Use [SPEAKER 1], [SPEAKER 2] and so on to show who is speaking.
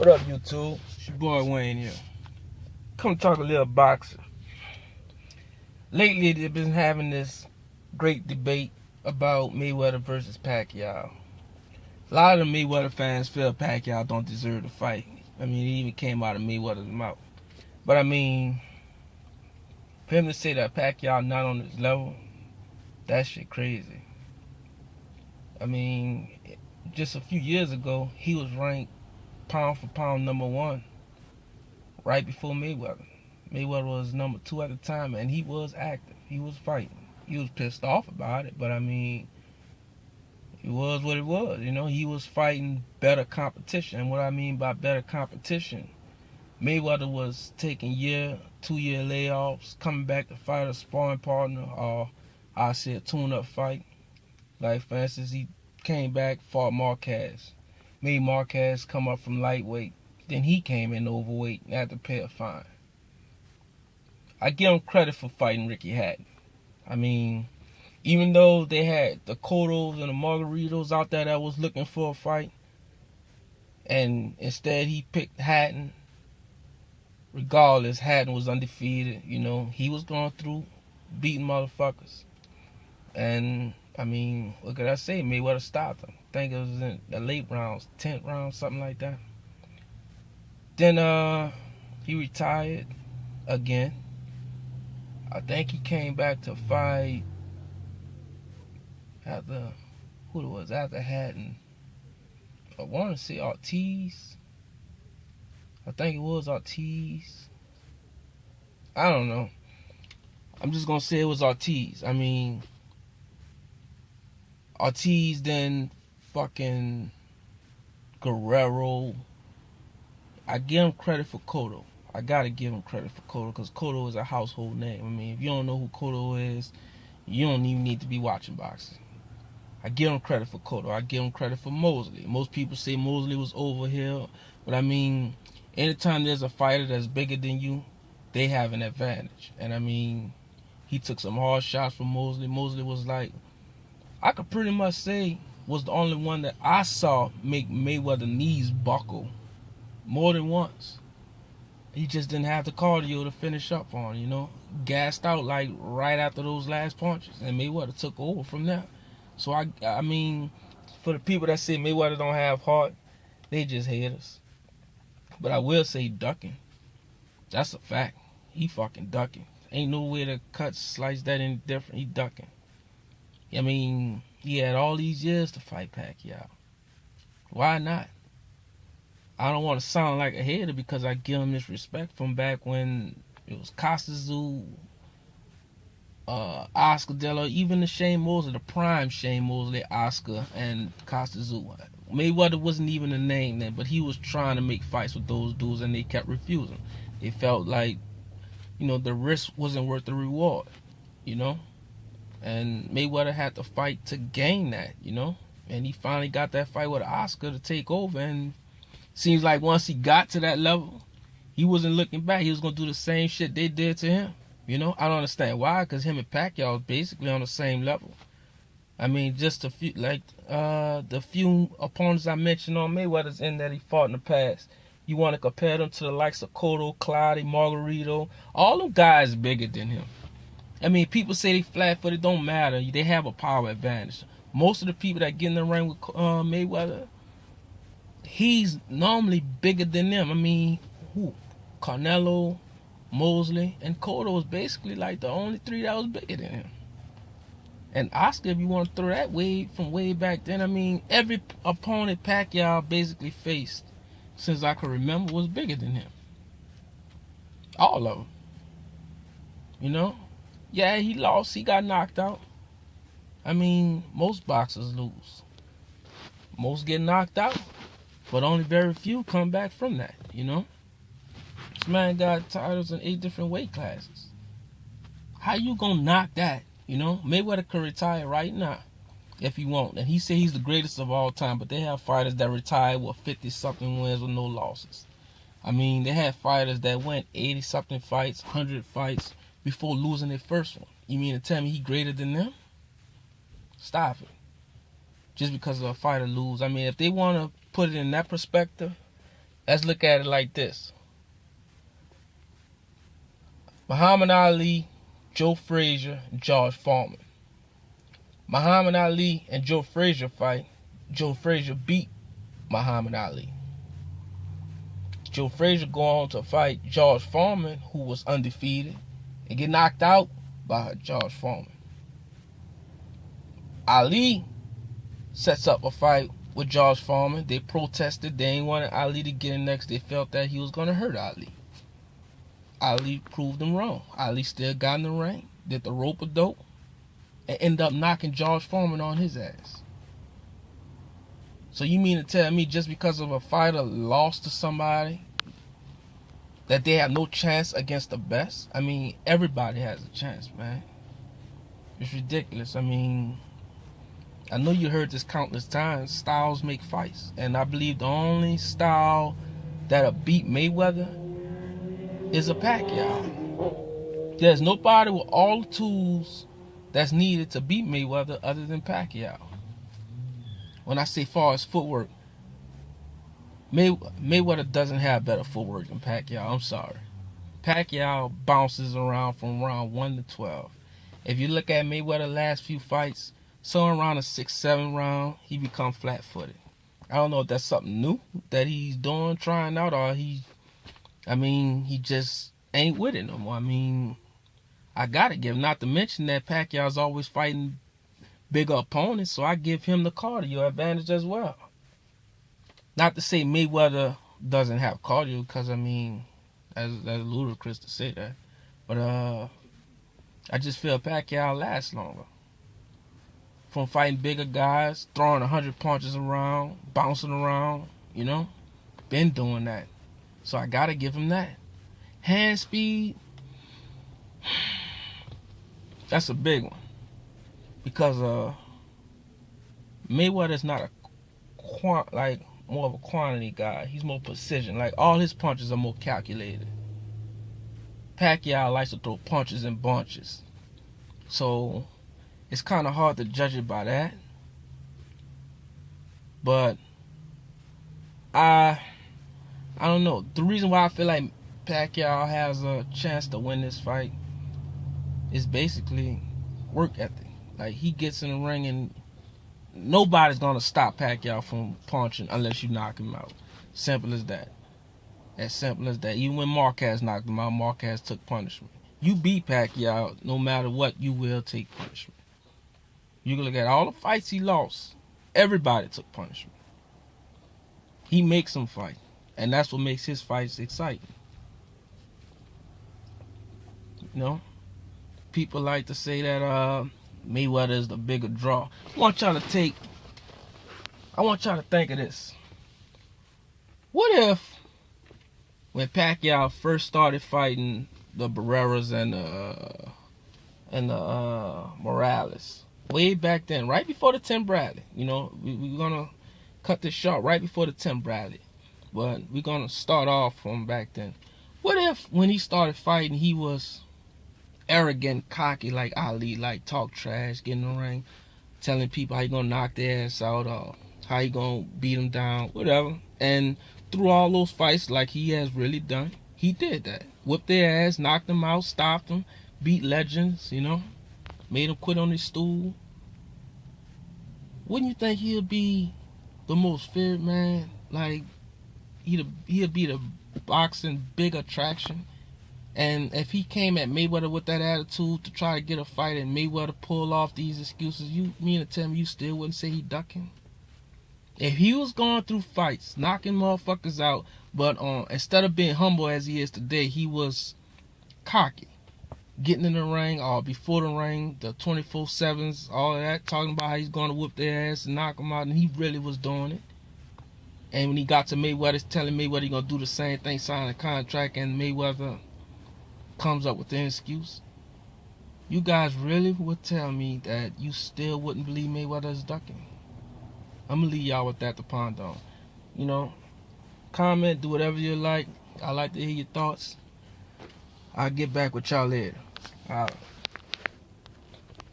[SPEAKER 1] What up, YouTube? It's your boy Wayne here. Come talk a little boxing. Lately, they've been having this great debate about Mayweather versus Pacquiao. A lot of the Mayweather fans feel Pacquiao don't deserve to fight. I mean, it even came out of Mayweather's mouth. But I mean, for him to say that Pacquiao not on his level, that shit crazy. I mean, just a few years ago, he was ranked pound for pound #1 right before Mayweather. Mayweather was #2 at the time, and he was active. He was fighting. He was pissed off about it, but I mean, it was what it was. You know, he was fighting better competition. And what I mean by better competition, Mayweather was taking 2-year layoffs, coming back to fight a sparring partner, or I say a tune-up fight. Like, for instance, he came back, fought Marquez, made Marquez come up from lightweight. Then he came in overweight and had to pay a fine. I give him credit for fighting Ricky Hatton. I mean, even though they had the Cottos and the Margaritos out there that was looking for a fight, and instead he picked Hatton, regardless, Hatton was undefeated. You know, he was going through beating motherfuckers. And, I mean, what could I say? Mayweather stopped him. I think it was in the late rounds, 10th round, something like that. Then he retired again. I think he came back to fight after Hatton. I want to say Ortiz. I think it was Ortiz. I don't know. I'm just going to say it was Ortiz. I mean, Ortiz, then fucking Guerrero. I give him credit for Cotto. I gotta give him credit for Cotto, because Cotto is a household name. I mean, if you don't know who Cotto is, you don't even need to be watching boxing. I give him credit for Cotto. I give him credit for Mosley. Most people say Mosley was over here, but I mean, anytime there's a fighter that's bigger than you, they have an advantage. And I mean, he took some hard shots from Mosley. Mosley was like, I could pretty much say, was the only one that I saw make Mayweather knees buckle more than once. He just didn't have the cardio to finish up on, you know. Gassed out like right after those last punches, and Mayweather took over from there. So I mean, for the people that say Mayweather don't have heart, they just haters. But I will say ducking. That's a fact. He fucking ducking. Ain't no way to slice that any different. He ducking. I mean, he had all these years to fight Pacquiao. Why not? I don't want to sound like a hater, because I give him this respect from back when it was Costa Zoo, Oscar De La, even the Shane Mosley, the prime Shane Mosley, Oscar, and Costa Zoo. Mayweather wasn't even a name then, but he was trying to make fights with those dudes, and they kept refusing. They felt like, you know, the risk wasn't worth the reward, you know? And Mayweather had to fight to gain that, you know? And he finally got that fight with Oscar to take over, and seems like once he got to that level, he wasn't looking back. He was going to do the same shit they did to him. You know, I don't understand why, because him and Pacquiao is basically on the same level. I mean, just a few, like, the few opponents I mentioned on Mayweather's end that he fought in the past. You want to compare them to the likes of Cotto, Clottey, Margarito. All them guys bigger than him. I mean, people say they flat-footed, don't matter. They have a power advantage. Most of the people that get in the ring with Mayweather, he's normally bigger than them. I mean, who? Canelo, Mosley, and Cotto was basically like the only three that was bigger than him. And Oscar, if you want to throw that from way back then, I mean, every opponent Pacquiao basically faced, since I can remember, was bigger than him. All of them. You know? Yeah, he lost. He got knocked out. I mean, most boxers lose. Most get knocked out. But only very few come back from that, you know? This man got titles in 8 different weight classes. How you gonna knock that, you know? Mayweather could retire right now if he won't. And he said he's the greatest of all time, but they have fighters that retire with 50-something wins with no losses. I mean, they had fighters that went 80-something fights, 100 fights before losing their first one. You mean to tell me he greater than them? Stop it. Just because a fighter lose. I mean, if they want to put it in that perspective, Let's look at it like this. Muhammad Ali, Joe Frazier, George Foreman. Muhammad Ali and Joe Frazier fight. Joe Frazier beat Muhammad Ali. Joe Frazier go on to fight George Foreman, who was undefeated, and get knocked out by George Foreman. Ali sets up a fight with George Foreman. They protested. They ain't wanted Ali to get in next. They felt that he was going to hurt Ali. Ali proved them wrong. Ali still got in the ring, did the rope-a-dope, and ended up knocking George Foreman on his ass. So you mean to tell me just because of a fighter lost to somebody that they have no chance against the best? I mean, everybody has a chance, man. It's ridiculous. I mean, I know you heard this countless times. Styles make fights. And I believe the only style that'll beat Mayweather is a Pacquiao. There's nobody with all the tools that's needed to beat Mayweather other than Pacquiao. When I say far as footwork, Mayweather doesn't have better footwork than Pacquiao. I'm sorry. Pacquiao bounces around from round 1 to 12. If you look at Mayweather's last few fights, somewhere around the 6-7 round, he become flat-footed. I don't know if that's something new that he's doing, trying out, or he just ain't with it no more. I mean, I gotta give him, not to mention that Pacquiao's always fighting bigger opponents, so I give him the cardio advantage as well. Not to say Mayweather doesn't have cardio, because I mean, that's ludicrous to say that. But I just feel Pacquiao lasts longer. From fighting bigger guys, throwing 100 punches around, bouncing around, you know, been doing that. So I gotta give him that. Hand speed, that's a big one. Because Mayweather's not more of a quantity guy. He's more precision. Like, all his punches are more calculated. Pacquiao likes to throw punches in bunches. So it's kind of hard to judge it by that. But I don't know. The reason why I feel like Pacquiao has a chance to win this fight is basically work ethic. Like, he gets in the ring and nobody's going to stop Pacquiao from punching unless you knock him out. Simple as that. As simple as that. Even when Marquez knocked him out, Marquez took punishment. You beat Pacquiao, no matter what, you will take punishment. You can look at all the fights he lost. Everybody took punishment. He makes them fight. And that's what makes his fights exciting. You know? People like to say that Mayweather is the bigger draw. I want y'all to think of this. What if, when Pacquiao first started fighting the Barreras and the Morales, way back then, right before the Tim Bradley, you know, we're gonna cut this short right before the Tim Bradley, but we're gonna start off from back then. What if, when he started fighting, he was arrogant, cocky like Ali, like talk trash, get in the ring, telling people how you gonna knock their ass out or how you gonna beat them down, whatever. And through all those fights, like he has really done, he did that. Whipped their ass, knocked them out, stopped them, beat legends, you know, made them quit on his stool. Wouldn't you think he'll be the most feared man? Like, he'll be the boxing big attraction. And if he came at Mayweather with that attitude to try to get a fight and Mayweather pull off these excuses, you mean to tell me you still wouldn't say he ducking? If he was going through fights, knocking motherfuckers out, but instead of being humble as he is today, he was cocky. Getting in the ring, or before the ring, the 24/7s, all of that, talking about how he's going to whoop their ass and knock them out, and he really was doing it. And when he got to Mayweather, telling Mayweather he's going to do the same thing, sign a contract, and Mayweather comes up with an excuse. You guys really would tell me that you still wouldn't believe Mayweather is ducking? I'm going to leave y'all with that to ponder on. You know, comment, do whatever you like. I like to hear your thoughts. I'll get back with y'all later. All right.